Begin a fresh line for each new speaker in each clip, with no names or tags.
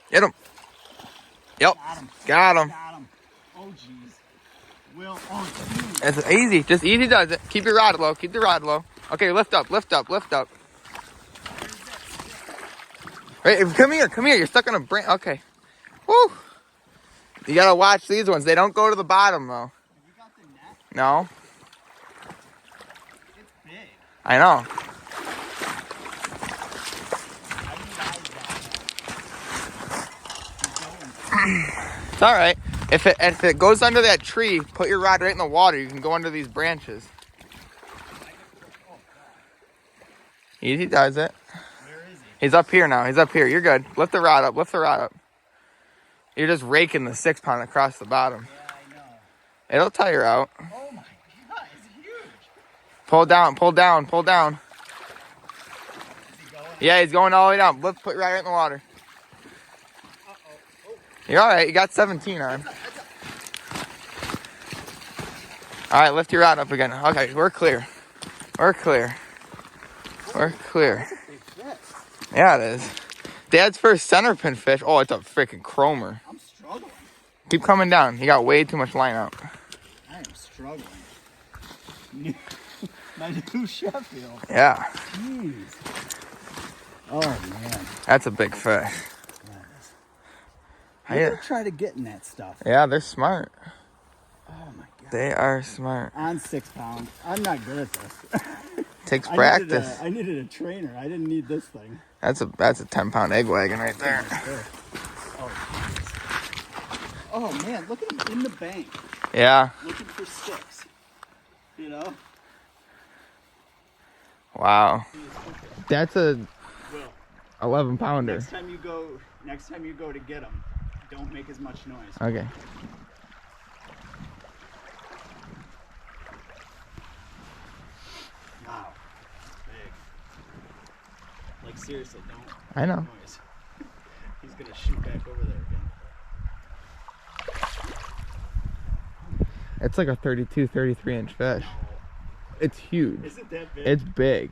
Hit him. Yep.
Got him.
Got him.
Got him. Oh, jeez. Will. Oh, jeez.
It's easy. Just easy does it. Keep your rod low. Keep the rod low. Okay, lift up. Lift up. Lift up. Wait, come here. Come here. You're stuck on a branch. Okay. Woo. You gotta watch these ones. They don't go to the bottom, though.
Have you got the net?
No.
It's big.
I know. It's all right. If it goes under that tree, put your rod right in the water. You can go under these branches. Easy does it.
Where is he?
He's up here now. He's up here. You're good. Lift the rod up. Lift the rod up. You're just raking the 6-pound across the bottom.
Yeah, I know.
It'll tire out.
Oh my God, it's huge.
Pull down. Pull down. Pull down.
Is he going?
Yeah, he's going all the way down. Lift, put right in the water.
Uh-oh. Oh.
You're all right. You got 17 on. All right, lift your rod up again. Okay, we're clear. We're clear. We're clear.
Big fish.
Yeah, it is. Dad's first center pin fish. Oh, it's a freaking chromer.
I'm struggling.
Keep coming down. You got way too much line out.
I am struggling. My new Sheffield.
Yeah,
Jeez. Oh, man.
that's a big fish.
I never try to get in that stuff.
Yeah, they're smart.
Oh, my God.
They are smart.
On 6 pound. I'm not good at this.
Takes practice.
I needed a trainer. I didn't need this thing.
That's a 10-pound egg wagon right there.
Oh, jeez. Oh, man. Look at him in the bank.
Yeah.
Looking for sticks. You know?
Wow. That's a
Will,
11-pounder.
next time you go to get them, don't make as much noise.
Okay.
Wow. Big. Like, seriously, don't
I know.
make noise. He's going to shoot back over there again.
It's like a 32, 33-inch fish. It's huge.
Is it that big?
It's big.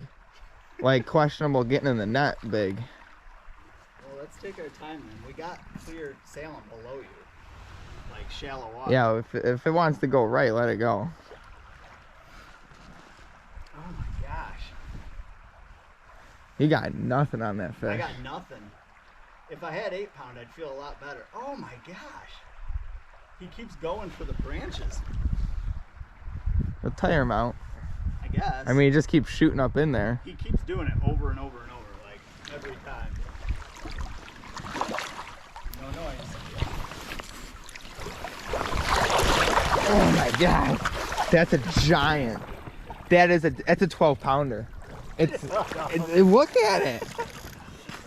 Like questionable getting in the net big.
Well, let's take our time then. We got clear Salem below you. Like shallow water.
Yeah, if it wants to go right, let it go.
Oh my gosh.
You got nothing on that fish.
I got nothing. If I had 8 pound, I'd feel a lot better. Oh my gosh. He keeps going for the branches.
You'll tire him out.
I guess.
I mean, he just keeps shooting up in there.
He keeps doing it over and over and over, like every time. No noise.
Oh my god. That's a giant. That's a 12-pounder. Look at it.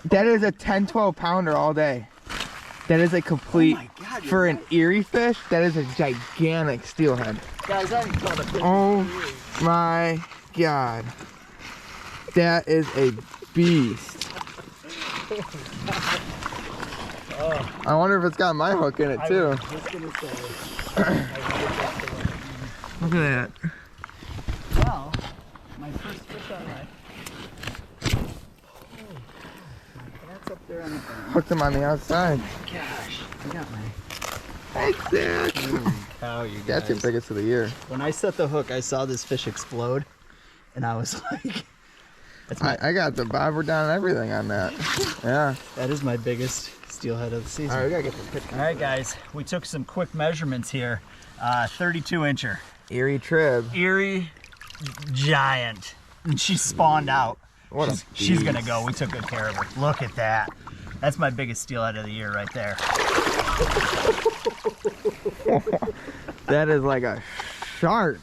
That is a 10, 12-pounder all day. That is a complete,
Oh my God,
for
you're
an
right.
Erie fish, that is a gigantic steelhead.
Guys, I haven't caught a fish.
Oh my god. That is a beast.
Oh,
I wonder if it's got my hook in it
I
too.
was just gonna say.
Look at that.
Well, my first fish on life. That's up there on the ground.
Hooked him on the outside.
Gosh, I got my.
Thanks, Zach.
Cow, you guys.
That's your biggest of the year.
When I set the hook, I saw this fish explode, and I was like, "That's my."
I got the bobber down and everything on that. Yeah.
That is my biggest steelhead of the season.
All right, we gotta get the picture.
All right, guys, we took some quick measurements here. 32 incher.
Erie Trib.
Erie giant. And she spawned out.
What a
She's gonna
beast.
go. We took good care of her. Look at that. That's my biggest steelhead of the year right there.
That is like a shark.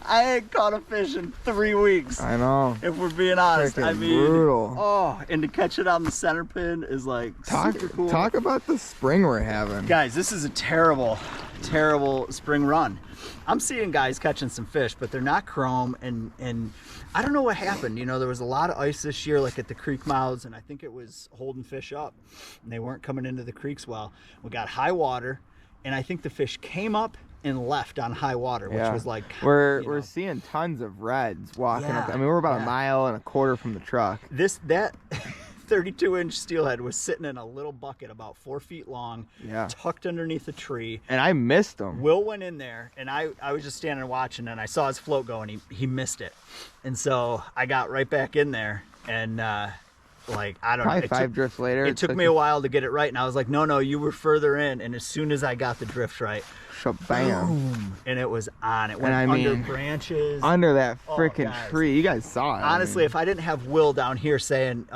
I ain't caught a fish in 3 weeks.
I know.
If we're being honest, I
Freaking
mean,
brutal.
oh, and to catch it on the center pin is like super cool.
Talk about the spring we're having.
Guys, this is a terrible spring run. I'm seeing guys catching some fish, but they're not chrome, and I don't know what happened. You know, there was a lot of ice this year, like at the creek mouths, and I think it was holding fish up, and they weren't coming into the creeks well. We got high water, and I think the fish came up and left on high water, which was like
we're seeing tons of reds walking up. I mean, we're about a mile and a quarter from the truck.
32-inch steelhead was sitting in a little bucket about 4 feet long,
Yeah.
tucked underneath a tree.
And I missed him.
Will went in there, and I was just standing watching, and I saw his float go, and he missed it. And so I got right back in there, and like, I don't know.
Probably 5 drifts later.
It took me a while to get it right, and I was like, no, you were further in. And as soon as I got the drift right,
bam.
boom, and it was on. It went
I
under
mean,
branches.
Under that freaking
guys.
tree. You guys saw it.
Honestly, if I didn't have Will down here saying,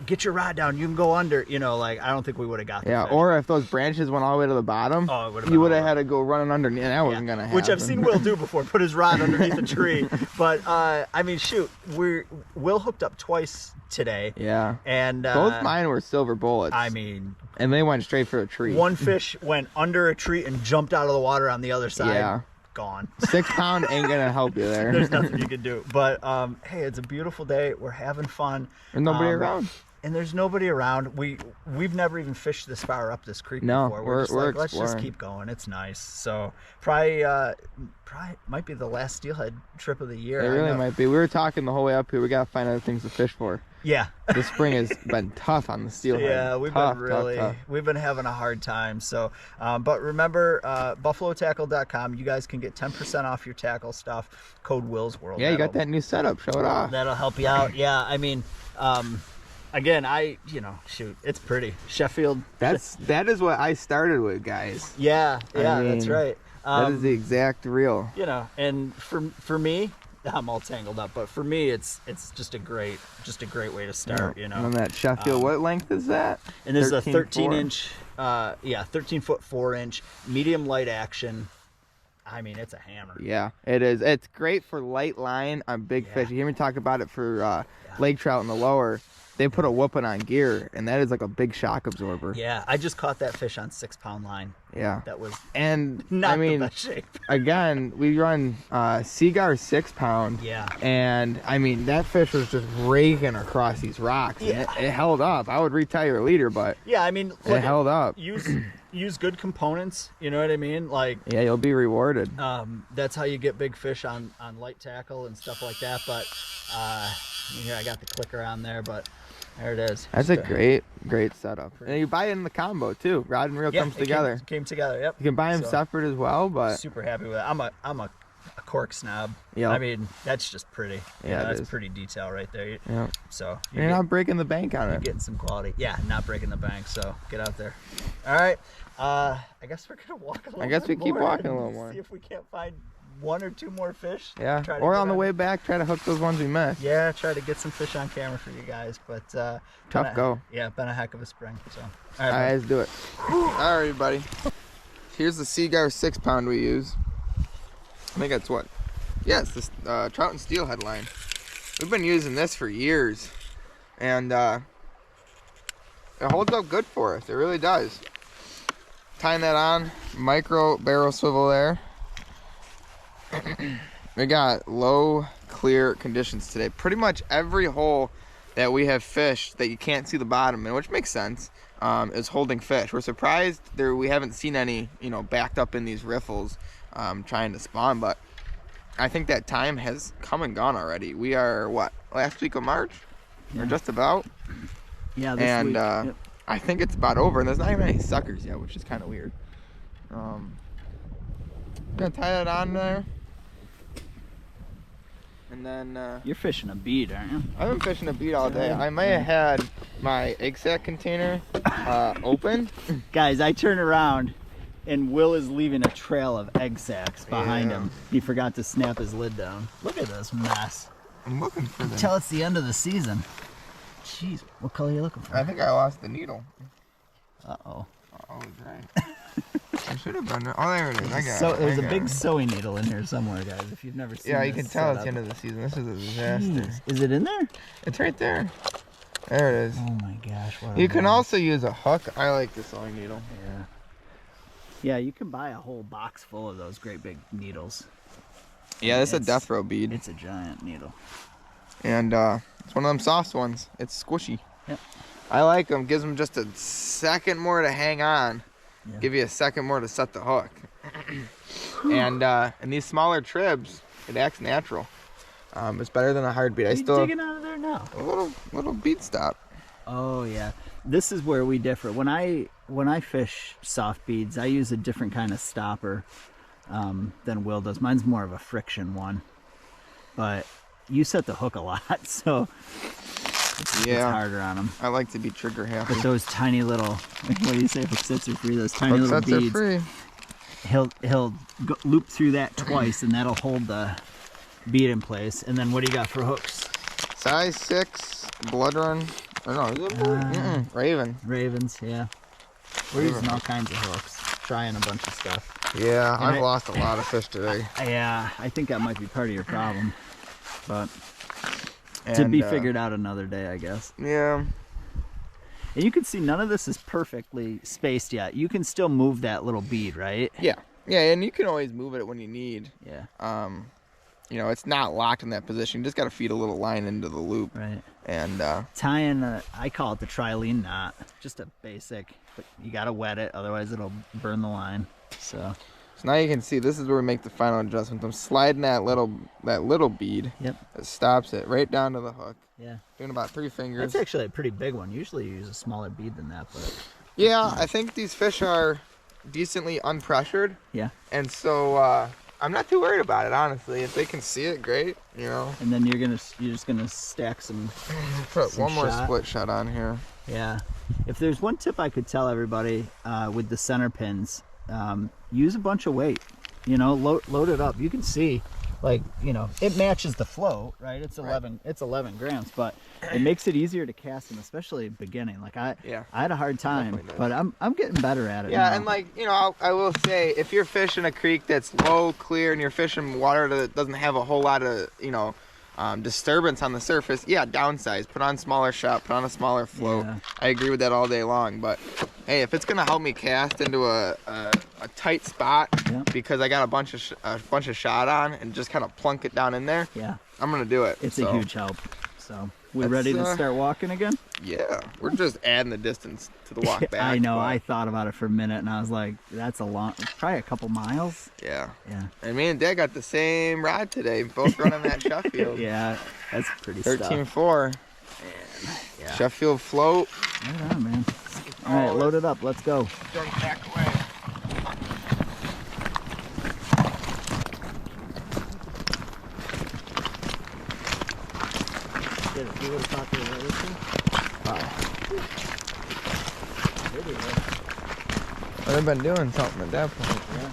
get your rod down, you can go under, you know, like, I don't think we would have got the fish.
Or if those branches went all the way to the bottom, you would have had to go running underneath, and that wasn't going to happen.
Which I've seen Will do before, put his rod underneath a tree. But, I mean, shoot, Will hooked up twice today.
Yeah.
And
both mine were silver bullets.
I mean,
and they went straight for a tree.
One fish went under a tree and jumped out of the water on the other side.
Yeah.
Gone.
6 pound ain't gonna help you there.
There's nothing you can do. But hey, it's a beautiful day. We're having fun.
There's nobody around.
And there's nobody around. We've never even fished this far up this creek before. We're just like, let's just keep going. It's nice. So probably might be the last steelhead trip of the year.
It really might be. We were talking the whole way up here. We gotta find other things to fish for.
Yeah.
This spring has been tough on the steelhead.
Yeah, we've been having a hard time. So, but remember, buffalotackle.com. You guys can get 10% off your tackle stuff. Code Will's World.
Yeah, you got that new setup. Show it off.
That'll help you out. Yeah, I mean, again, shoot, it's pretty. Sheffield.
That is what I started with, guys.
Yeah, that's right.
That is the exact real.
You know, and for me, I'm all tangled up, but for me, it's just a great way to start. You know,
on that Sheffield, what length is that?
And this is a 13-inch, 13-foot 4-inch medium light action. I mean, it's a hammer.
Yeah, it is. It's great for light line on big fish. You hear me talk about it for lake trout in the lower. They put a whooping on gear, and that is like a big shock absorber.
Yeah, I just caught that fish on 6-pound line.
Yeah,
that was
not
the best shape.
Again, we run Seagar 6-pound.
Yeah,
and I mean that fish was just raking across these rocks.
Yeah,
and it held up. I would retell your leader, but
yeah, I mean,
it held up.
Use good components. You know what I mean? Like,
yeah, you'll be rewarded.
That's how you get big fish on light tackle and stuff like that. But here I got the clicker on there, but. There it is.
That's a great setup. And you buy it in the combo too. Rod and reel comes together.
Came together. Yep.
You can buy them separate as well, but
super happy with it. I'm a cork snob.
Yeah.
I mean, that's just pretty.
Yeah,
that's pretty detail right there.
Yeah.
So
you're not breaking the bank on it.
You're getting some quality. Yeah, not breaking the bank. So get out there. All right. I guess we're gonna walk a little.
I guess we keep walking a little more.
See if we can't find 1 or 2 more fish.
Yeah. Or on the way back, try to hook those ones we missed.
Yeah, try to get some fish on camera for you guys. But
tough go.
Yeah, been a heck of a spring. So
all right, let's do it. All right, everybody. Here's the Seagar 6-pound we use. I think that's what. Yeah, it's this trout and steelhead line. We've been using this for years, and it holds up good for us. It really does. Tying that on, micro barrel swivel there. We got low clear conditions today. Pretty much every hole that we have fished that you can't see the bottom in, which makes sense, is holding fish. We're surprised we haven't seen any, backed up in these riffles trying to spawn, but I think that time has come and gone already. We are, last week of March?
Yeah.
Or just about?
Yeah, this week. Yep.
I think it's about over, and there's not even any suckers yet, which is kind of weird. I'm gonna tie that on there. And then
you're fishing a bead, aren't you?
I've been fishing a bead all day. I may have had my egg sac container open.
Guys, I turn around and Will is leaving a trail of egg sacs behind him. He forgot to snap his lid down. Look at this mess.
I'm looking for them.
Tell it's the end of the season. Jeez, what color are you looking for?
I think I lost the needle.
Uh-oh.
Oh, right. I should have been. Oh, there it is. I got
so
it.
there's a big sewing needle in here somewhere, guys. If you've never seen.
Yeah, you can tell it's the end of the season. This is a disaster.
Jeez. Is it in there?
It's right there. There it is.
Oh my gosh!
You can also use a hook. I like the sewing needle.
Yeah. Yeah, you can buy a whole box full of those great big needles.
Yeah, this is a death row bead.
It's a giant needle.
And it's one of them soft ones. It's squishy.
Yep.
I like them. Gives them just a second more to hang on.
Yeah.
Give you a second more to set the hook. And these smaller tribs, it acts natural. It's better than a hard bead.
What are you digging out of there now?
A little bead stop.
Oh yeah, this is where we differ. When I fish soft beads, I use a different kind of stopper than Will does. Mine's more of a friction one, but you set the hook a lot, so it's harder on them.
I like to be trigger happy.
But those tiny little, what do you say? Hook sets are free. Those tiny
Hook
little
sets
beads.
are free.
He'll loop through that twice, and that'll hold the bead in place. And then what do you got for hooks?
Size 6, blood run. Or no, is it Raven.
Ravens, yeah. We're using all kinds of hooks, trying a bunch of stuff.
Yeah,
And
I've lost a lot of fish today.
Yeah, I think that might be part of your problem, but to be figured out another day, I guess.
Yeah.
And you can see none of this is perfectly spaced yet. You can still move that little bead, right?
Yeah. Yeah, and you can always move it when you need.
Yeah.
You know, it's not locked in that position. You just got to feed a little line into the loop.
Right.
And
tying, I call it the trilene knot, just a basic, but you got to wet it, otherwise it'll burn the line. So
now you can see this is where we make the final adjustment. I'm sliding that little bead.
Yep.
That stops it right down to the hook.
Yeah.
Doing about 3 fingers.
That's actually a pretty big one. Usually you use a smaller bead than that, but
yeah, I think these fish are decently unpressured.
Yeah.
And so I'm not too worried about it, honestly. If they can see it, great, you know.
And then you're just gonna stack some.
Put
some
one more
shot.
split shot on here.
Yeah. If there's one tip I could tell everybody with the center pins, use a bunch of weight. You know, load it up. You can see, like, you know, it matches the float, right? It's 11 grams, but it makes it easier to cast them, especially beginning. Like I had a hard time, but I'm getting better at it.
Yeah,
now.
and like, you know, I will say, if you're fishing a creek that's low, clear, and you're fishing water that doesn't have a whole lot of, you know, disturbance on the surface, yeah, downsize, put on smaller shot, put on a smaller float.
Yeah.
I agree with that all day long, but hey, if it's gonna help me cast into a tight spot, because I got a bunch of shot on and just kind of plunk it down in there, I'm gonna do it.
It's a huge help. So we ready to start walking again?
Yeah, we're just adding the distance to the walk back.
I know.
But
I thought about it for a minute, and I was like, "That's a long, probably a couple miles."
Yeah.
Yeah.
And me and Dad got the same rod today, both running that Sheffield.
Yeah, that's pretty
13.4.
Yeah.
Sheffield float.
Right on, man. All right, load it up. Let's go.
Don't back away.
Did it? You would have thought they were ready to?
Well, they've been doing something at that point.
Yeah.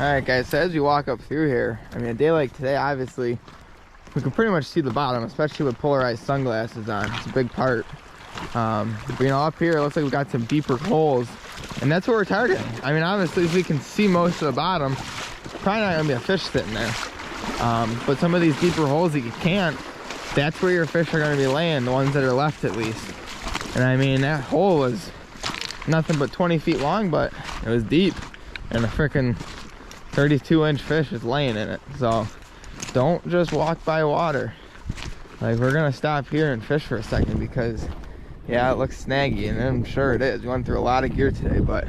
Alright guys, so as we walk up through here, I mean, a day like today, obviously, we can pretty much see the bottom, especially with polarized sunglasses on. It's a big part. But, you know, up here, it looks like we've got some deeper holes, and that's what we're targeting. I mean, obviously, if we can see most of the bottom, probably not gonna be a fish sitting there. But some of these deeper holes that you can't, that's where your fish are gonna be laying, the ones that are left at least. And I mean, that hole was nothing but 20 feet long, but it was deep, and a freaking 32-inch fish is laying in it. So don't just walk by water. Like, we're gonna stop here and fish for a second because, yeah, it looks snaggy, and I'm sure it is. We went through a lot of gear today, but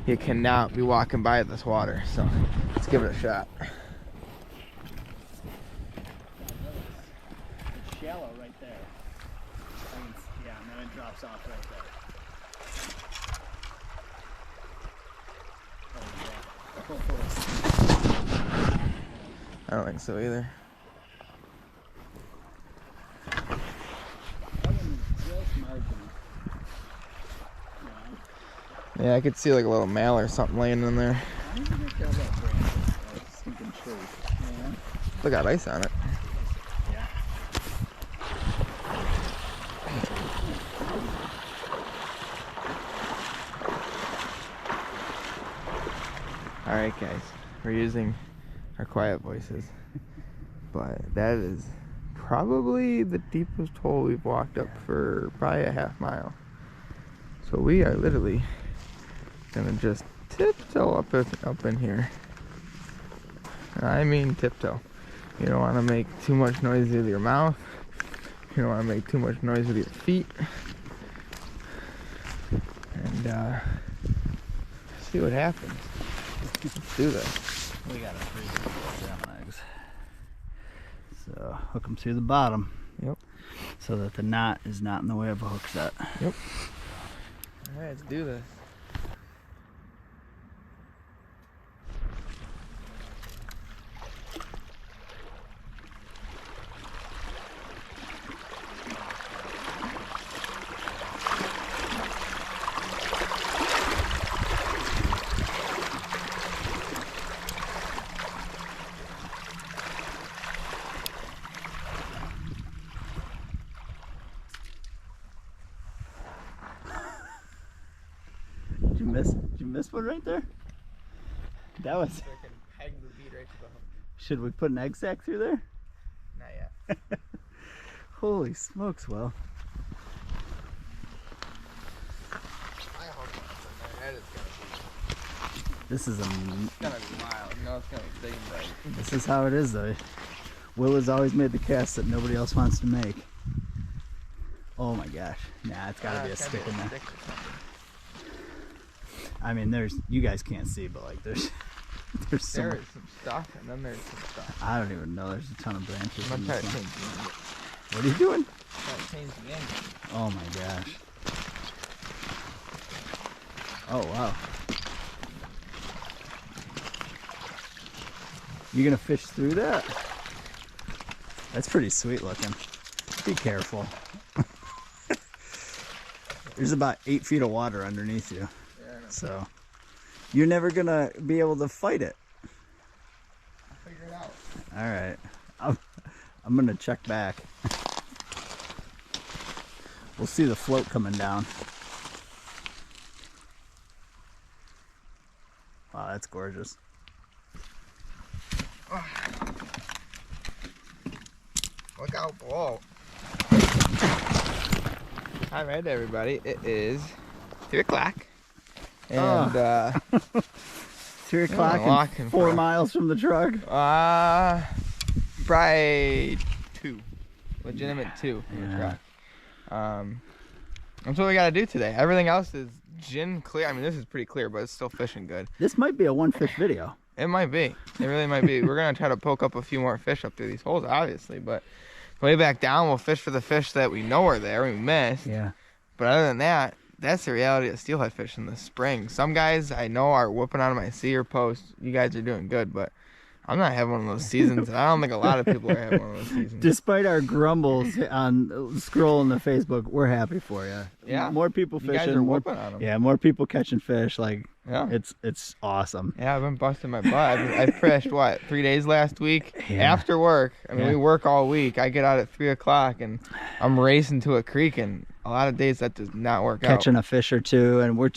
you cannot be walking by this water. So let's give it a shot.
It's shallow right there. Yeah, and then it drops off right there.
I don't think so either. Yeah, I could see like a little male or something laying in there. Still got ice on it. Alright guys, we're using our quiet voices, but that is probably the deepest hole we've walked up for probably a half mile. So we are literally gonna just tiptoe up in here. And I mean tiptoe. You don't want to make too much noise with your mouth. You don't want to make too much noise with your feet. see what happens. Let's do this.
We got a freezer salmon eggs. So hook them through the bottom.
Yep.
So that the knot is not in the way of a hook set.
Yep. All right, let's do this.
Did you miss one right there? That was.
Peg the bead right to the hook.
Should we put an egg sac through there?
Not yet.
Holy smokes, Will.
I hope that's in there. That is gonna be.
This is
It's gonna be wild. You know it's gonna be big and bright.
This is how it is, though. Will has always made the cast that nobody else wants to make. Oh my gosh. Nah, it's gotta be a stick in there. I mean, you guys can't see, but like there's
There is some stuff, and then there's some stuff.
I don't even know. There's a ton of branches.
I'm
in
gonna
this
try to
one.
change the angle.
What are you doing?
Try to change the angle.
Oh my gosh. Oh wow. You gonna fish through that? That's pretty sweet looking. Be careful. There's about 8 feet of water underneath you.
Yeah, I know.
So you're never gonna be able to fight it.
I'll figure it out.
All right. I'm gonna check back. We'll see the float coming down. Wow, that's gorgeous.
Look out below. All right, everybody. It is 3 o'clock. And,
3 o'clock
walking
and 4
for-
miles from the truck.
probably 2. Legitimate 2 in the
Yeah.
truck. That's what we gotta do today. Everything else is gin clear. I mean, this is pretty clear, but it's still fishing good.
This might be a one fish video.
It might be. It really might be. We're gonna try to poke up a few more fish up through these holes, obviously, but way back down, we'll fish for the fish that we know are there, we missed.
Yeah.
But other than that, that's the reality of steelhead fishing in the spring. Some guys I know are whooping on my seer post. You guys are doing good, but I'm not having one of those seasons. I don't think a lot of people are having one of those seasons.
Despite our grumbles on scrolling the Facebook, we're happy for you.
Yeah.
More people
You
fishing.
guys are
more,
whooping on them.
yeah, more people catching fish. Like,
Yeah.
it's awesome.
Yeah, I've been busting my butt. I fished, what, 3 days last week?
Yeah.
After work. I mean,
Yeah.
we work all week. I get out at 3 o'clock, and I'm racing to a creek, and a lot of days that does not work
Catching
out.
a fish or two, and we're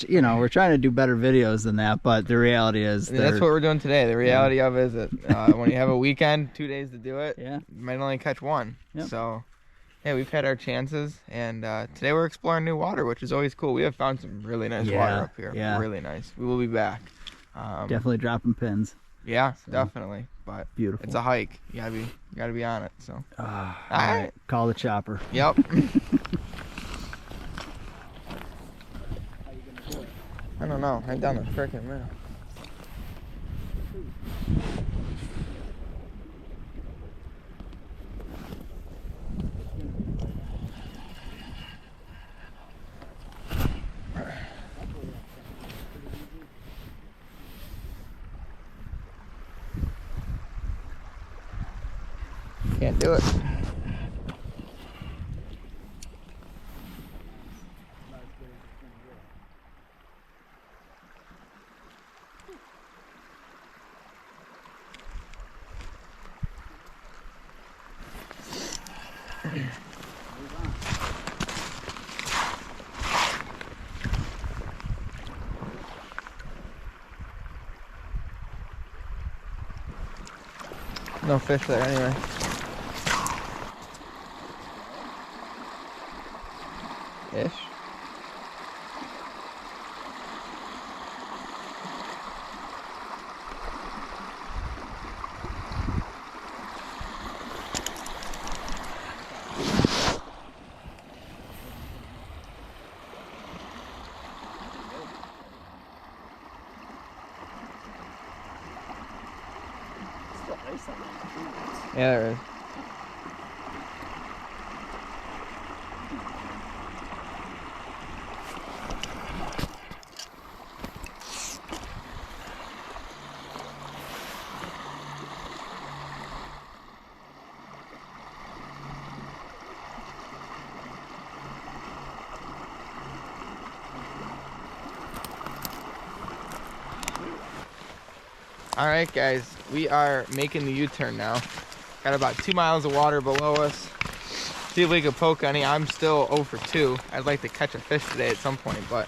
trying to do better videos than that. But the reality is,
And that's what we're doing today. The reality of it is that when you have a weekend, 2 days to do it,
Yeah.
you might only catch one.
Yep.
So, yeah, we've had our chances, and today we're exploring new water, which is always cool. We have found some really nice water
Yeah,
up here.
yeah.
Really nice. We will be back.
definitely dropping pins.
Yeah,
So,
definitely. But
Beautiful.
it's a hike. You gotta be on it. So.
All
right.
right, call the chopper.
Yep. I don't know. Right down the frickin' middle. Can't do it. No fish there anyway. Ish. Yeah, there is. All right, guys, we are making the U-turn now. Got about 2 miles of water below us. See if we can poke any. I'm still 0 for 2. I'd like to catch a fish today at some point, but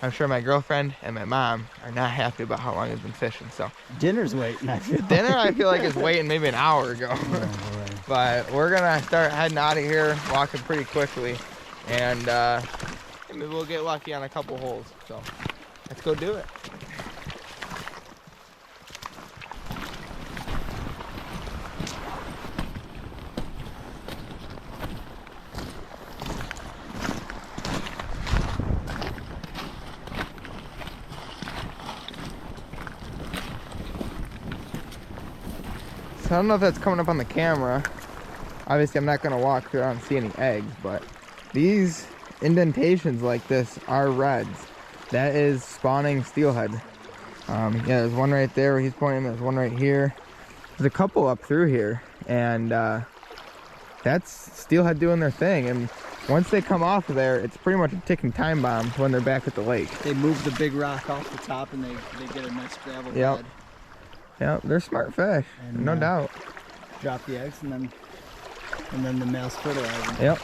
I'm sure my girlfriend and my mom are not happy about how long I've been fishing. So
Dinner's waiting, I feel.
Dinner, I feel like, is waiting maybe an hour ago.
Oh, boy.
But we're gonna start heading out of here, walking pretty quickly, and maybe we'll get lucky on a couple holes. So let's go do it. So I don't know if that's coming up on the camera. Obviously, I'm not going to walk through and see any eggs, but these indentations like this are reds. That is spawning steelhead. Yeah, there's one right there where he's pointing. There's one right here. There's a couple up through here, and that's steelhead doing their thing. And once they come off of there, it's pretty much a ticking time bomb when they're back at the lake.
They move the big rock off the top and they get a nice gravel
Yep.
bed.
Yeah, they're smart fish,
And,
no doubt.
Drop the eggs and then the males fertilize them.
Yep.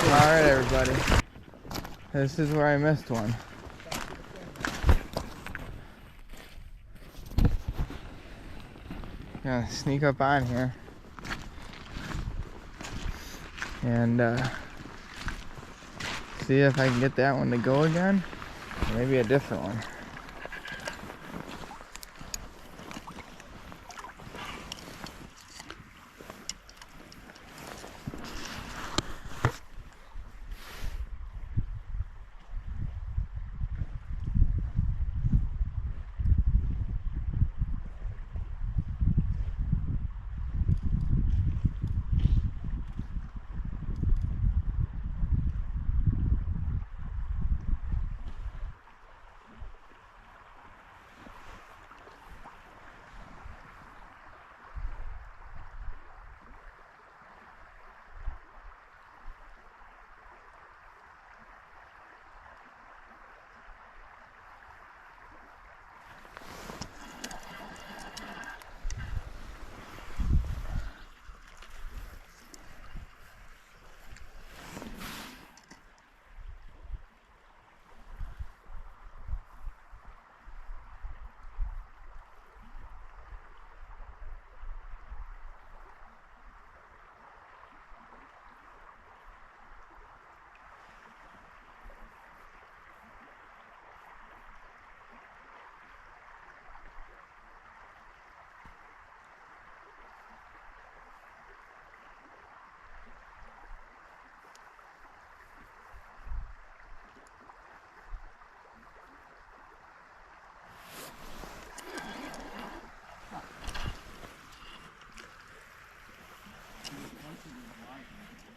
All right, everybody. This is where I missed one. Gonna sneak up on here and see if I can get that one to go again, or maybe a different one.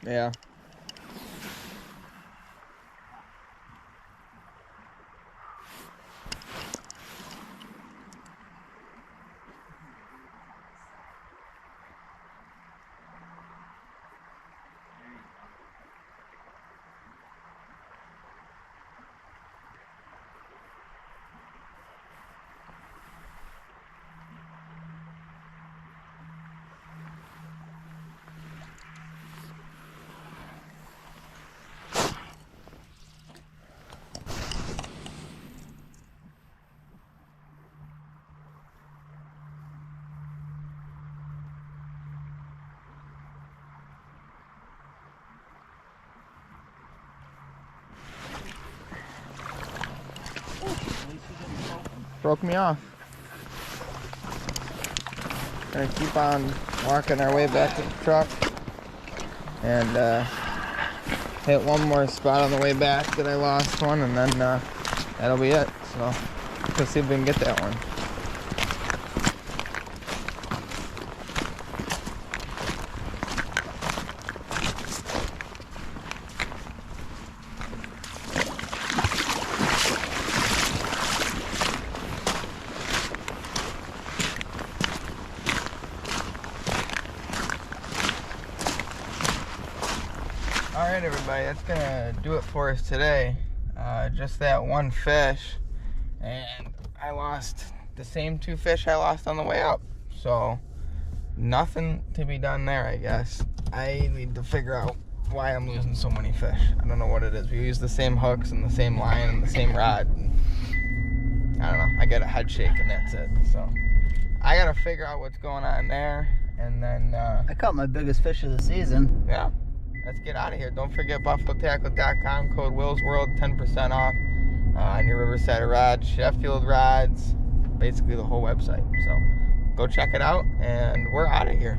Yeah. Broke me off. Gonna keep on walking our way back to the truck and hit one more spot on the way back that I lost one, and then that'll be it. So let's see if we can get that one. All right, everybody, that's gonna do it for us today. Just that one fish, and I lost the same 2 fish I lost on the way up. So nothing to be done there, I guess. I need to figure out why I'm losing so many fish. I don't know what it is. We use the same hooks and the same line and the same rod. And I don't know. I get a head shake and that's it. So I gotta figure out what's going on there, and then
I caught my biggest fish of the season.
yeah, let's get out of here. Don't forget buffalotackle.com, code WillsWorld, 10% off on your Riverside rods, Sheffield rods, basically the whole website. So go check it out, and we're out of here.